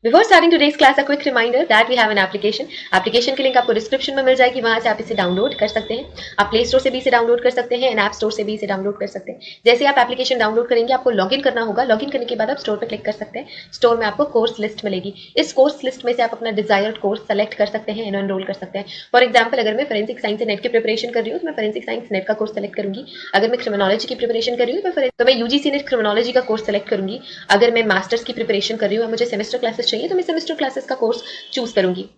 Before starting today's class, a quick reminder that we have an application. Application की link आपको description में मिल जाएगी, वहां से आप इसे डाउनलोड कर सकते हैं। आप प्ले स्टोर से भी इसे डाउनलोड कर सकते हैं एंड ऐप स्टोर से भी इसे डाउनलोड कर सकते हैं। जैसे आप एप्लीकेशन डाउनलोड करेंगे, आपको लॉगिन करना होगा। लॉगिन करने के बाद आप स्टोर पर क्लिक कर सकते हैं। स्टोर में आपको कोर्स लिस्ट मिलेगी। इस कोर्स लिस्ट में से आप अपना डिजायर्ड कोर्स सेलेक्ट कर सकते हैं एंड एनरोल कर सकते हैं। फॉर एग्जाम्पल, अगर मैं फोरेंसिक साइंस नेट की प्रिपरेशन कर रही हूँ तो मैं फोरेंसिक साइंस नेट का कोर्स सेलेक्ट करूंगी। अगर मैं क्रिमिनोलॉजी की प्रिपरेशन कर रही हूँ तो मैं यूजीसी नेट क्रिमिनोलॉजी का कोर्स सेलेक्ट करूंगी। अगर मैं मास्टर्स की प्रिपरेशन कर रही हूँ, मुझे सेमेस्टर क्लासेस चाहिए तो मैं सेमेस्टर क्लासेस का कोर्स चूज करूंगी।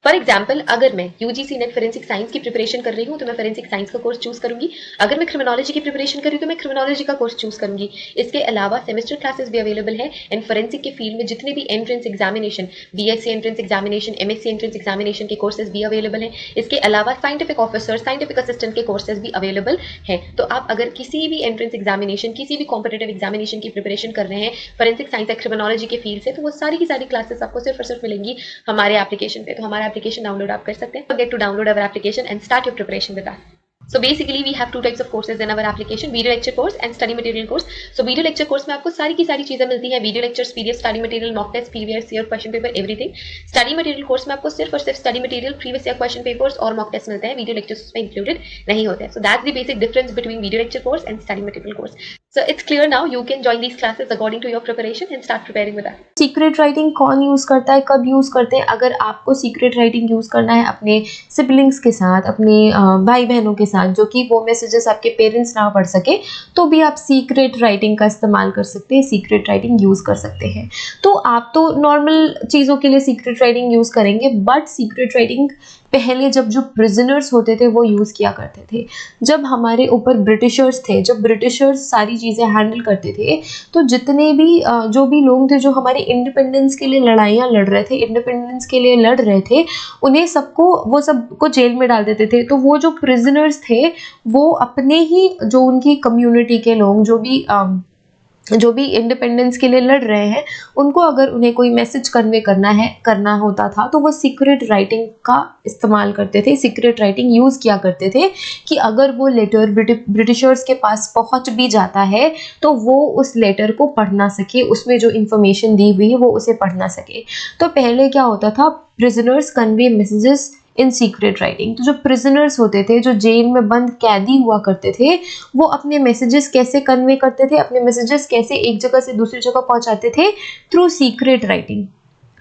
फॉर एग्जाम्पल, अगर मैं यूजीसी नेट फोरेंसिक साइंस की प्रिपरेशन कर रही हूँ तो मैं फोरेंसिक साइंस का कोर्स चूज करूंगी। अगर मैं क्रिमिनोलॉजी की प्रिपरेशन कर रही हूँ तो मैं क्रिमिनोलॉजी का कोर्स चूज करूंगी। इसके अलावा सेमेस्टर क्लासेस भी अवेलेबल है एंड फोरेंसिक के फील्ड में जितने भी entrance examination, BSc entrance examination, MSc entrance examination के कोर्सेज भी अवेलेबल है। इसके अलावा साइंटिफिक ऑफिसर, साइंटिफिक असिस्टेंट के कोर्सेज भी अवेलेबल है। तो आप अगर किसी भी एंट्रेंस एग्जामिनेशन, किसी भी कॉम्पिटेटिव एग्जामिनेशन की प्रिपरेशन कर रहे हैं फोरेंसिक साइंस या क्रिमिनोलॉजी के फील्ड से, तो वो सारी की सारी क्लासेस आपको सिर्फ और सिर्फ मिलेंगी हमारे एप्लीकेशन पे। तो हमारा एप्लीकेशन डाउनलोड आप कर सकते हैं। Forget to download our application and start your preparation with us. So basically we have two types of courses in our application, video lecture course and study material course. So video lecture course में आपको सारी की सारी चीजें मिलती हैं, video lectures, PDF, study material, mock test, previous year question paper, everything. Study material course में आपको सिर्फ और सिर्फ study material, previous year question papers और मॉक टेस्ट मिलते हैं। वीडियो लेक्चर्स उसमें इंक्लूडेड नहीं होते हैं। So that's the basic difference between video lecture course and study material course. So it's clear now. You can join these classes according to your preparation and start preparing with us. Secret writing कौन use करता है, कब use करते हैं? अगर आपको secret writing use करना है अपने सिबलिंग्स के साथ, अपने भाई बहनों के साथ, जो कि वो मैसेजेस आपके पेरेंट्स ना पढ़ सके, तो भी आप सीक्रेट राइटिंग का इस्तेमाल कर सकते हैं, सीक्रेट राइटिंग यूज़ कर सकते हैं। तो आप तो नॉर्मल चीज़ों के लिए सीक्रेट राइटिंग यूज़ करेंगे, बट सीक्रेट राइटिंग पहले जब जो प्रिजनर्स होते थे वो यूज़ किया करते थे। जब हमारे ऊपर ब्रिटिशर्स थे, जब ब्रिटिशर्स सारी चीज़ें हैंडल करते थे, तो जितने भी जो भी लोग थे जो हमारे इंडिपेंडेंस के लिए लड़ाइयाँ लड़ रहे थे, इंडिपेंडेंस के लिए लड़ रहे थे, उन्हें सबको वो सबको जेल में डाल देते थे। तो वो जो प्रिजनर्स थे वो अपने ही जो उनकी कम्युनिटी के लोग जो भी इंडिपेंडेंस के लिए लड़ रहे हैं, उनको अगर उन्हें कोई मैसेज कन्वे करना होता था, तो वो सीक्रेट राइटिंग का इस्तेमाल करते थे, सीक्रेट राइटिंग यूज़ किया करते थे कि अगर वो लेटर ब्रिटिशर्स के पास पहुंच भी जाता है तो वो उस लेटर को पढ़ ना सके, उसमें जो इन्फॉर्मेशन दी हुई है वो उसे पढ़ ना सके। तो पहले क्या होता था, प्रिजनर्स कन्वे मैसेजेस इन सीक्रेट राइटिंग। तो जो प्रिजनर्स होते थे, जो जेल में बंद कैदी हुआ करते थे, वो अपने मैसेजेस कैसे कन्वे करते थे, अपने मैसेजेस कैसे एक जगह से दूसरी जगह पहुंचाते थे? Through secret writing.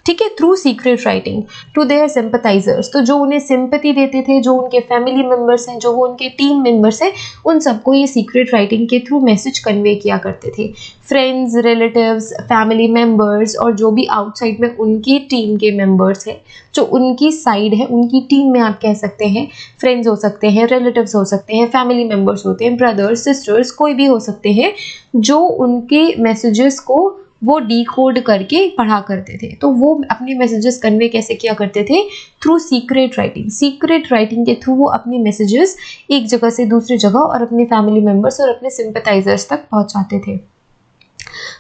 ठीक है, through secret writing to their sympathisers. तो जो उन्हें सिंपैथी देते थे, जो उनके फैमिली मेंबर्स हैं, जो वो उनके टीम मेंबर्स हैं, उन सबको ये सीक्रेट राइटिंग के थ्रू मैसेज कन्वे किया करते थे। फ्रेंड्स, रिलेटिव्स, फैमिली मेंबर्स और जो भी आउटसाइड में उनकी टीम के मेंबर्स हैं, जो उनकी साइड है, उनकी टीम में आप कह सकते हैं, फ्रेंड्स हो सकते हैं, रिलेटिव्स हो सकते हैं, फैमिली मेंबर्स होते हैं, ब्रदर्स, सिस्टर्स, कोई भी हो सकते हैं, जो उनके मैसेजेस को वो डिकोड करके पढ़ा करते थे। तो वो अपने मैसेजेस कन्वे कैसे किया करते थे? Through secret writing. Secret writing के थ्रू वो अपने मैसेजेस एक जगह से दूसरी जगह और अपने फैमिली मेंबर्स और अपने सिंपथाइजर्स तक पहुंचाते थे।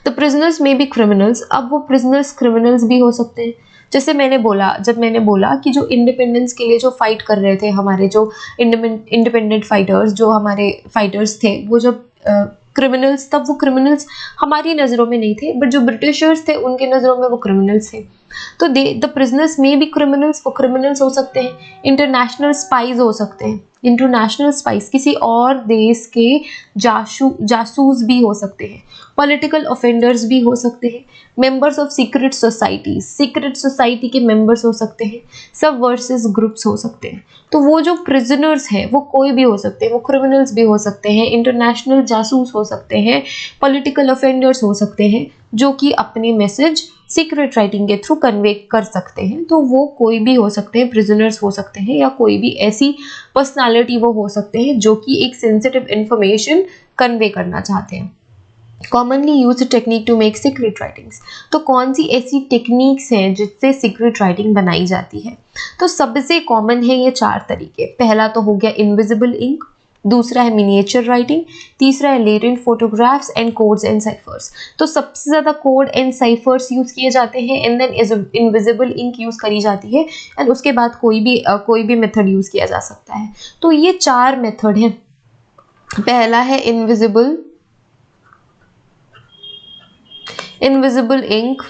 द प्रिजनर्स में बी क्रिमिनल्स। अब वो प्रिजनर्स क्रिमिनल्स भी हो सकते हैं। जैसे मैंने बोला कि जो इंडिपेंडेंस के लिए जो फाइट कर रहे थे, हमारे जो इंडिपेंडेंट फाइटर्स, जो हमारे फाइटर्स थे, वो जब क्रिमिनल्स, तब वो क्रिमिनल्स हमारी नज़रों में नहीं थे, बट जो ब्रिटिशर्स थे उनके नज़रों में वो क्रिमिनल्स थे। तो द प्रिजनर्स में भी क्रिमिनल्स, वो क्रिमिनल्स हो सकते हैं। इंटरनेशनल स्पाइज हो सकते हैं, इंटरनेशनल स्पाइस, किसी और देश के जासूस भी हो सकते हैं। पॉलिटिकल ऑफेंडर्स भी हो सकते हैं। Members of secret societies, secret society के मेंबर्स हो सकते हैं। सब वर्सेस ग्रुप्स हो सकते हैं। तो वो जो प्रिजनर्स हैं वो कोई भी हो सकते हैं, वो क्रिमिनल्स भी हो सकते हैं, इंटरनेशनल जासूस हो सकते हैं, पॉलिटिकल ऑफेंडर्स हो सकते हैं, जो कि अपने मैसेज सीक्रेट राइटिंग के थ्रू कन्वे कर सकते हैं। तो वो कोई भी हो सकते हैं, प्रिजनर्स हो सकते हैं, या कोई भी ऐसी पर्सनालिटी वो हो सकते हैं जो कि एक सेंसिटिव इंफॉर्मेशन कन्वे करना चाहते हैं। Commonly used technique to make secret writings. तो कौन सी ऐसी टेक्निक्स हैं जिससे सीक्रेट राइटिंग बनाई जाती है? तो सबसे कॉमन है ये 4 तरीके। पहला तो हो गया इनविजिबल इंक, दूसरा है मिनिएचर राइटिंग, तीसरा है latent photographs and codes and cyphers. तो सबसे ज़्यादा कोड एंड साइफर्स यूज़ किए जाते हैं, and then invisible ink use करी जाती है, एंड उसके बाद कोई भी मेथड यूज़ किया जा सकता है। तो ये 4 मेथड हैं। पहला है इनविजिबल इंक,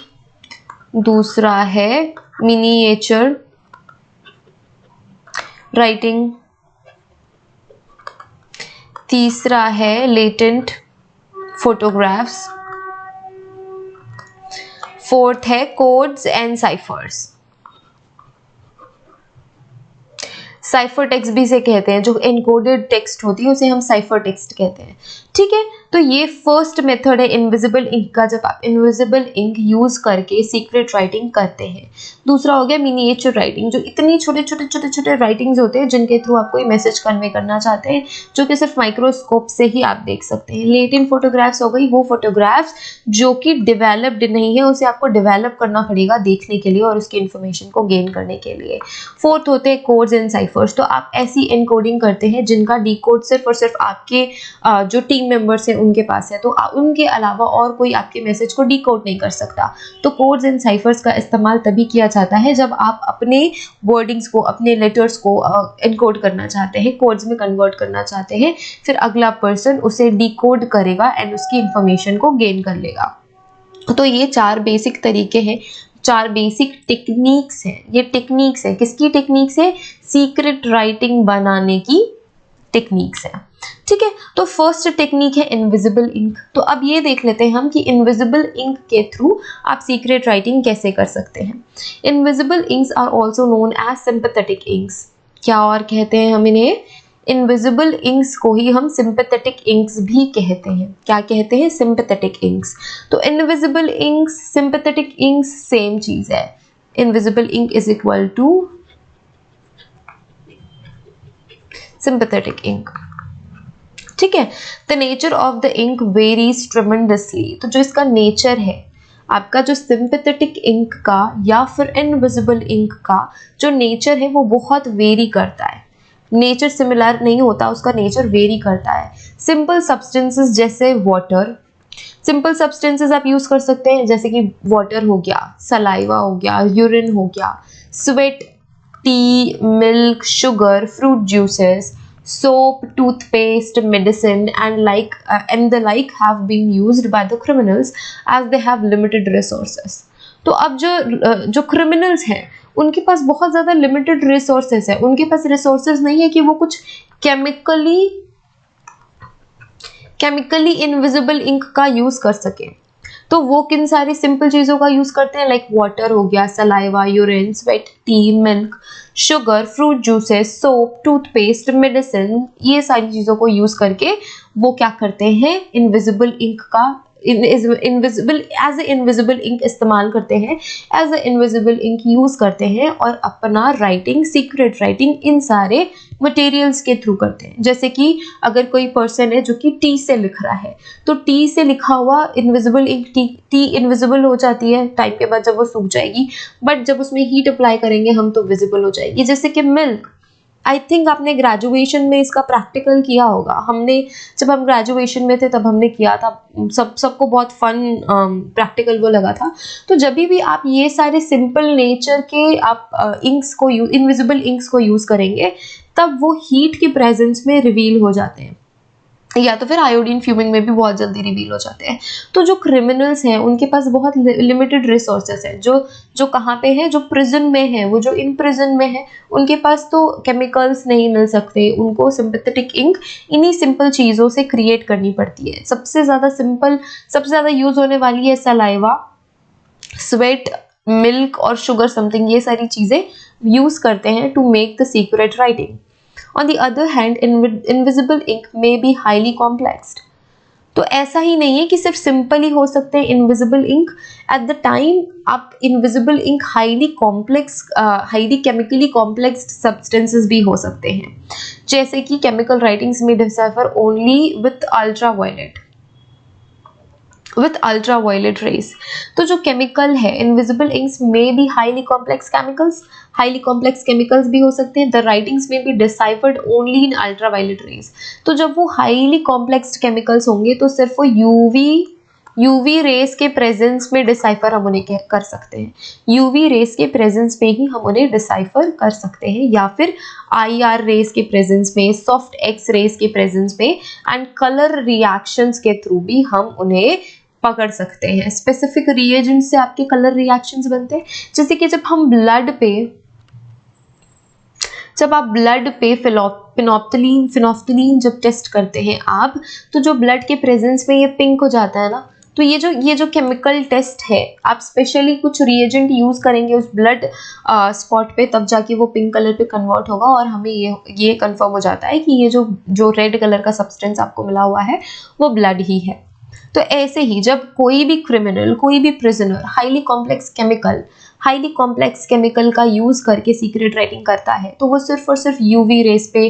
दूसरा है मिनिएचर राइटिंग, तीसरा है लेटेंट फोटोग्राफ्स, फोर्थ है codes and cyphers. Cipher text भी इसे कहते हैं, जो एनकोडेड टेक्स्ट होती है उसे हम साइफर टेक्स्ट कहते हैं। ठीक है, तो ये फर्स्ट मेथड है इनविजिबल इंक का, जब आप इनविजिबल इंक यूज करके सीक्रेट राइटिंग करते हैं। दूसरा हो गया मिनिएचर राइटिंग, जो इतनी छोटे छोटे छोटे छोटे राइटिंग्स होते हैं जिनके थ्रू आप कोई मैसेज कन्वे करना चाहते हैं, जो कि सिर्फ माइक्रोस्कोप से ही आप देख सकते हैं। लेटेंट फोटोग्राफ्स हो गई वो फोटोग्राफ्स जो कि डेवलप्ड नहीं है, उसे आपको डेवलप करना पड़ेगा देखने के लिए और उसकी इन्फॉर्मेशन को गेन करने के लिए। फोर्थ होते हैं कोड्स एंड साइफर्स, तो आप ऐसी एनकोडिंग करते हैं जिनका डीकोड सिर्फ और सिर्फ आपके जो टीम मेंबर्स हैं उनके पास है, तो उनके अलावा और कोई आपके मैसेज को डीकोड नहीं कर सकता। तो कोड्स एंड साइफर्स का इस्तेमाल तभी किया जाता है जब आप अपने वर्डिंग्स को, अपने लेटर्स को एनकोड करना चाहते हैं, कोड्स में कन्वर्ट करना चाहते हैं, फिर अगला पर्सन उसे डीकोड करेगा एंड उसकी इंफॉर्मेशन को गेन कर लेगा। तो ये 4 बेसिक तरीके हैं, 4 बेसिक टेक्निक्स हैं। ये टेक्निक्स है, किसकी टेक्निक्स है? सीक्रेट राइटिंग बनाने की टेक्निक्स है। ठीक है, तो फर्स्ट टेक्निक है इनविजिबल इंक। तो अब ये देख लेते हैं हम कि इनविजिबल इंक के थ्रू आप सीक्रेट राइटिंग कैसे कर सकते हैं। Invisible inks are also known as sympathetic inks. क्या और कहते हैं हम इन्हें? इनविजिबल इंक्स को ही हम सिंपैथेटिक इंक्स भी कहते हैं। क्या कहते हैं? Sympathetic inks. तो invisible inks, sympathetic inks same चीज है। Invisible ink is equal to sympathetic ink. ठीक है, the nature of the ink varies tremendously. तो जो इसका नेचर है, आपका जो सिंपैथेटिक इंक का या फिर इनविजिबल इंक का जो नेचर है वो बहुत वेरी करता है। नेचर सिमिलर नहीं होता, उसका नेचर वेरी करता है। सिंपल सब्सटेंसेस जैसे वाटर, सिंपल सब्सटेंसेस आप यूज कर सकते हैं जैसे कि वाटर हो गया, सलाइवा हो गया, यूरिन हो गया, sweat, T, milk, sugar, fruit juices, soap, toothpaste, medicine and the like have been used by the criminals as they have limited resources. तो अब जो criminals हैं उनके पास बहुत ज़्यादा limited resources है, उनके पास resources नहीं है कि वो कुछ chemically invisible ink का यूज कर सके। तो वो किन सारी सिंपल चीज़ों का यूज़ करते हैं, लाइक वाटर हो गया, saliva, urine, sweat, T, milk, sugar, fruit juices, soap, toothpaste, medicine, ये सारी चीज़ों को यूज़ करके वो क्या करते हैं? इनविजिबल इंक का इनविजिबल इंक इस्तेमाल करते हैं, as a invisible ink use करते हैं और अपना राइटिंग, सीक्रेट राइटिंग इन सारे मटेरियल्स के थ्रू करते हैं। जैसे कि अगर कोई पर्सन है जो कि टी से लिख रहा है, तो टी से लिखा हुआ इनविजिबल इंक, टी इनविजिबल हो जाती है टाइम के बाद जब वो सूख जाएगी, बट जब उसमें हीट अप्लाई करेंगे हम तो विजिबल हो जाएगी। जैसे कि मिल्क, आई थिंक आपने ग्रेजुएशन में इसका प्रैक्टिकल किया होगा। हमने जब हम ग्रेजुएशन में थे तब हमने किया था, सबको बहुत फन प्रैक्टिकल वो लगा था। तो जब भी आप ये सारे सिंपल नेचर के आप इंक्स को इनविजिबल इंक्स को यूज़ करेंगे तब वो हीट के प्रेजेंस में रिवील हो जाते हैं, या तो फिर आयोडीन फ्यूमिंग में भी बहुत जल्दी रिवील हो जाते हैं। तो जो क्रिमिनल्स हैं उनके पास बहुत लिमिटेड रिसोर्सेस है, जो कहाँ पे है, जो प्रिजन में है, वो जो इन प्रिजन में है उनके पास तो केमिकल्स नहीं मिल सकते, उनको सिंपैथेटिक इंक इन्हीं सिंपल चीज़ों से क्रिएट करनी पड़ती है। सबसे ज़्यादा यूज होने वाली है सलाइवा, स्वेट, मिल्क और शुगर समथिंग, ये सारी चीज़ें यूज करते हैं to make the secret writing. On the other hand, invisible ink may be highly complexed. तो ऐसा ही नहीं है कि सिर्फ सिंपल ही हो सकते हैं invisible ink. At the time आप invisible ink highly chemically complex substances भी हो सकते हैं, जैसे कि केमिकल राइटिंग्स में decipher only with ultraviolet rays. तो जो केमिकल है, इनविजिबल इंक्स में भी हाईली कॉम्प्लेक्स केमिकल्स भी हो सकते हैं। द राइटिंग्स में भी deciphered only in ultraviolet rays. तो जब वो हाईली कॉम्प्लेक्स केमिकल्स होंगे तो सिर्फ वो यूवी रेस के प्रेजेंस में डिसाइफर हम उन्हें कर सकते हैं, यूवी रेस के प्रेजेंस में ही हम उन्हें डिसाइफर कर सकते हैं, या फिर IR रेस के प्रेजेंस में, सॉफ्ट एक्स रेस के प्रेजेंस में, एंड कलर रिएक्शंस के थ्रू भी हम उन्हें पकड़ सकते हैं। स्पेसिफिक रिएजेंट से आपके कलर रिएक्शंस बनते हैं, जैसे कि जब आप ब्लड पे फिनोफ्थलीन जब टेस्ट करते हैं आप, तो जो ब्लड के प्रेजेंस में ये पिंक हो जाता है ना, तो ये जो केमिकल टेस्ट है, आप स्पेशली कुछ रिएजेंट यूज करेंगे उस ब्लड स्पॉट पे, तब जाके वो पिंक कलर पे कन्वर्ट होगा और हमें ये कंफर्म हो जाता है कि ये जो रेड कलर का सब्सटेंस आपको मिला हुआ है वो ब्लड ही है। तो ऐसे ही जब कोई भी क्रिमिनल, कोई भी प्रिजनर हाईली कॉम्प्लेक्स केमिकल का यूज करके सीक्रेट राइटिंग करता है, तो वो सिर्फ और सिर्फ यूवी रेस पे,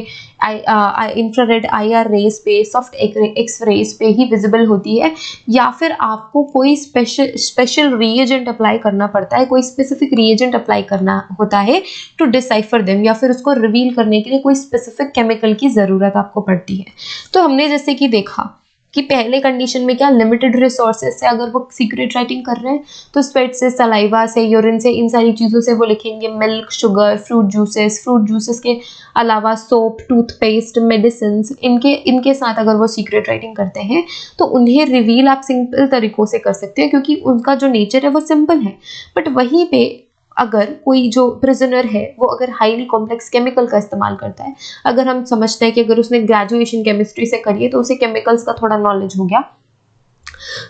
इंफ्रारेड IR रेस पे, सॉफ्ट एक्स रेस पे ही विजिबल होती है, या फिर आपको कोई स्पेशल रिएजेंट अप्लाई करना पड़ता है, कोई स्पेसिफिक रिएजेंट अप्लाई करना होता है टू डिसाइफर देम, या फिर उसको रिवील करने के लिए कोई स्पेसिफिक केमिकल की ज़रूरत आपको पड़ती है। तो हमने जैसे कि देखा कि पहले कंडीशन में क्या, लिमिटेड रिसोर्सेज से अगर वो सीक्रेट राइटिंग कर रहे हैं तो स्वेट से, सलाइवा से, यूरिन से, इन सारी चीज़ों से वो लिखेंगे। मिल्क, शुगर, फ्रूट जूसेस के अलावा सोप, टूथपेस्ट, मेडिसिन, इनके साथ अगर वो सीक्रेट राइटिंग करते हैं तो उन्हें रिवील आप सिंपल तरीकों से कर सकते हैं, क्योंकि उनका जो नेचर है वो सिंपल है। बट वहीं पे अगर कोई जो प्रिजनर है वो अगर हाईली कॉम्प्लेक्स केमिकल का इस्तेमाल करता है, अगर हम समझते हैं कि अगर उसने ग्रेजुएशन केमिस्ट्री से करी है तो उसे केमिकल्स का थोड़ा नॉलेज हो गया,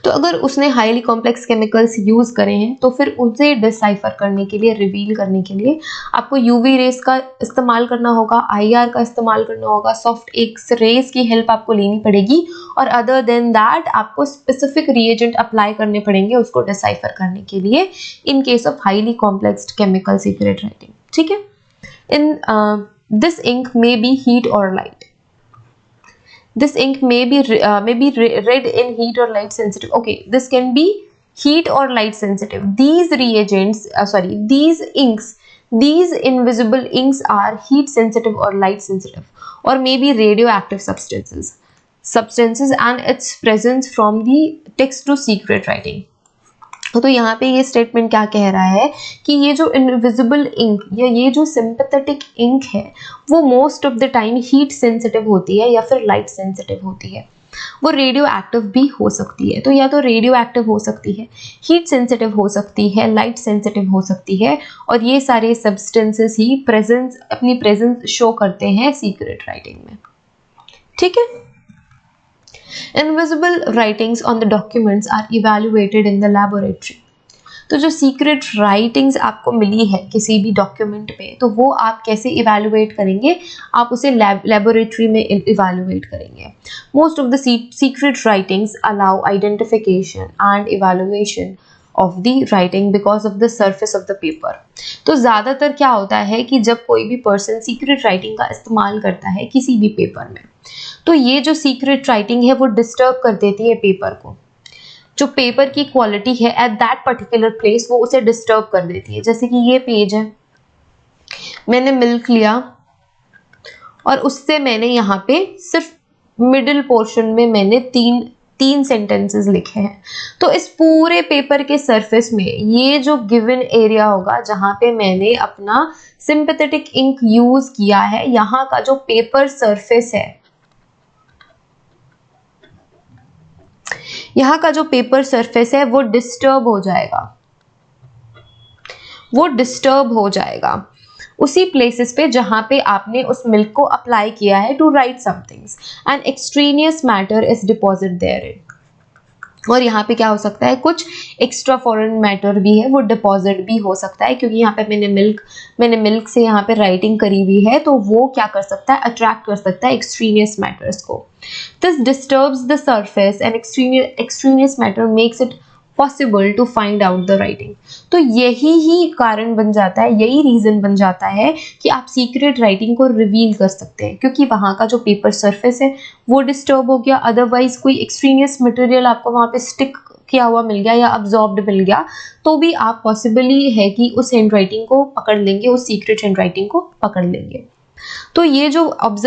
तो अगर उसने हाईली कॉम्प्लेक्स केमिकल्स यूज करे हैं तो फिर उसे डिसाइफर करने के लिए, रिवील करने के लिए आपको यूवी रेस का इस्तेमाल करना होगा, IR का इस्तेमाल करना होगा, सॉफ्ट एक्स रेस की हेल्प आपको लेनी पड़ेगी, और अदर देन दैट आपको स्पेसिफिक रिएजेंट अप्लाई करने पड़ेंगे उसको डिसाइफर करने के लिए, in case of highly complex chemical secret writing. ठीक है। In this ink may be heat और light. This ink may be read in heat or light sensitive. Okay, this can be heat or light sensitive. These inks, these invisible inks are heat sensitive or light sensitive, or maybe radioactive substances and its presence from the text to secret writing. तो यहाँ पे ये statement क्या कह रहा है कि ये जो इनविजिबल इंक या ये जो सिंपैथेटिक इंक है वो most of the time heat sensitive होती है या फिर लाइट सेंसिटिव होती है। वो रेडियो एक्टिव भी हो सकती है, तो या तो रेडियो एक्टिव हो सकती है, हीट सेंसिटिव हो सकती है, लाइट सेंसिटिव हो सकती है, और ये सारे सब्सटेंसेस ही अपनी प्रेजेंस शो करते हैं सीक्रेट राइटिंग में। ठीक है। Invisible writings on the documents are evaluated in the laboratory. तो जो सीक्रेट राइटिंग्स आपको मिली है किसी भी डॉक्यूमेंट पे, तो वो आप कैसे इवेलुएट करेंगे? आप उसे लेबोरेटरी में इवेलुएट करेंगे। Most of the secret writings allow identification and evaluation of the writing because of the surface of the paper. तो ज़्यादातर क्या होता है कि जब कोई भी पर्सन सीक्रेट राइटिंग का इस्तेमाल करता है किसी भी पेपर में, तो ये जो सीक्रेट राइटिंग है वो डिस्टर्ब कर देती है पेपर को। जो पेपर की क्वालिटी है एट दैट पर्टिकुलर प्लेस वो उसे डिस्टर्ब कर देती है। जैसे कि ये पेज है, मैंने मिल्क लिया और उससे मैंने यहाँ पे सिर्फ मिडिल पोर्शन में मैंने तीन सेंटेंसेस लिखे हैं। तो इस पूरे पेपर के सरफेस में ये जो गिवन एरिया होगा जहाँ पे मैंने अपना सिंपैथेटिक इंक यूज किया है, यहाँ का जो पेपर सरफेस है, यहाँ का जो पेपर सरफेस है वो डिस्टर्ब हो जाएगा उसी प्लेसेस पे जहां पे आपने उस मिल्क को अप्लाई किया है to write somethings and extraneous matter is deposit there in. और यहाँ पे क्या हो सकता है, कुछ एक्स्ट्रा फॉरेन मैटर भी है वो डिपॉजिट भी हो सकता है, क्योंकि यहाँ पे मैंने मिल्क से यहाँ पे राइटिंग करी हुई है, तो वो क्या कर सकता है, अट्रैक्ट कर सकता है एक्सट्रेनियस मैटर्स को। This disturbs the surface and extraneous matter makes it possible to find out the writing. तो यही कारण बन जाता है, यही रीजन बन जाता है कि आप सीक्रेट राइटिंग को रिवील कर सकते हैं, क्योंकि वहाँ का जो पेपर सरफेस है वो डिस्टर्ब हो गया। अदरवाइज कोई एक्सट्रेनियस मटेरियल आपको वहाँ पे स्टिक किया हुआ मिल गया या अब्जॉर्ब्ड मिल गया, तो भी आप पॉसिबली है कि उस हैंड राइटिंग को पकड़ लेंगे, उस सीक्रेट हैंड राइटिंग को पकड़ लेंगे। तो ये जो ऑब्जर्व